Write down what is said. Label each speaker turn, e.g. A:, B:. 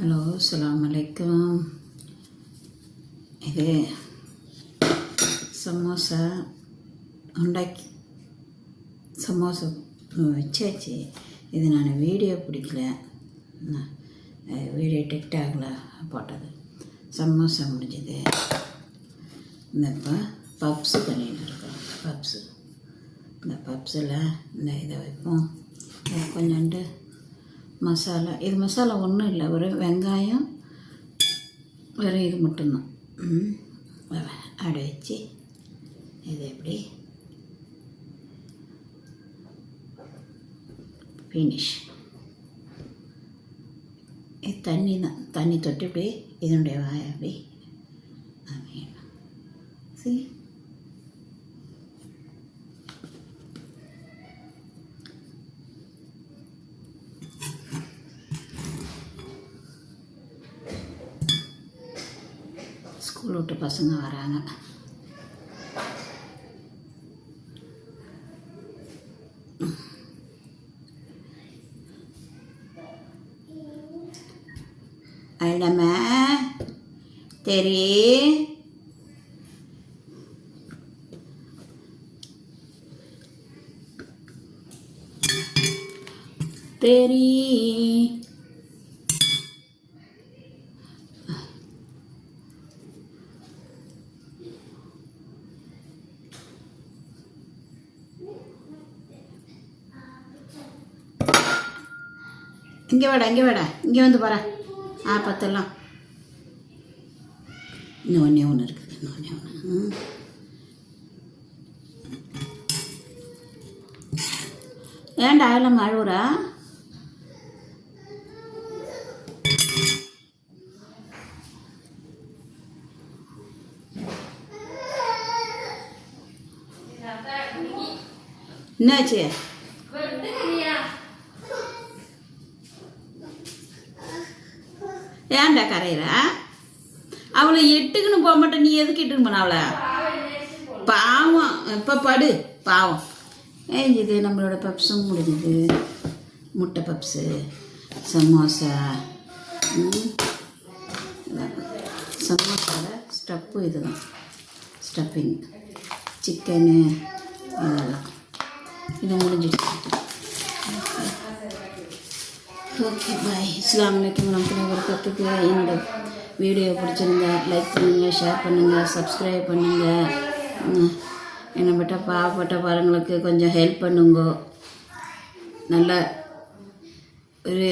A: Hello, அஸ்ஸலாமு அலைக்கும். இது சமோசா உண்டாக்கி சமோசா வச்சாச்சு. இது நான் வீடியோ பிடிக்கல, வீடியோ டிக்டாகில் போட்டது. சமோசா முடிஞ்சது. இந்த இப்போ பப்ஸு பண்ணிட்டு இருக்கோம். இந்த பப்ஸில் இந்த இதை வைப்போம். கொஞ்சோண்டு மசாலா. இது மசாலா ஒன்றும் இல்லை, ஒரு வெங்காயம், வெறும் இது மட்டும்தான். அப்படி வச்சு இது எப்படி ஃபினிஷ். இது தண்ணி தான், தண்ணி தொட்டு இப்படி இதனுடைய வாயை அப்படி அமையணும். சரி, ஸ்கூல் விட்டு பசங்க வராங்க. அழமா தெரி தெரி இங்கே வாடா, இங்கே வந்து பாரு. பத்தெல்லாம் இன்னும் ஒன்று இருக்குது, ஏன்டா எல்லாம் அழுவுறா? என்னாச்சு? ஏன்டா கரையிறா? அவளை எட்டுக்குன்னு போக மாட்டேன், நீ எதுக்கு எட்டுன்னு போன அவளை? பாவம், இப்போ படு பாவம். இது நம்மளோட பப்ஸும் முடிஞ்சுது. முட்டை பப்ஸு, சமோசா. சமோசாவில் ஸ்டப்பு இதுதான், ஸ்டப்பிங் சிக்கனு இதெல்லாம். இது முடிஞ்சிடுச்சு. ஓகே, பாய். அஸ்ஸலாமு அலைக்கும் வரஹ்மத்துல்லாஹி வபரகாத்துஹு. என்னோட வீடியோ பிடிச்சிருந்தா லைக் பண்ணுங்கள், ஷேர் பண்ணுங்கள், சப்ஸ்கிரைப் பண்ணுங்கள். என்னை பட்ட பாவப்பட்ட பாருங்களுக்கு கொஞ்சம் ஹெல்ப் பண்ணுங்க. நல்ல ஒரு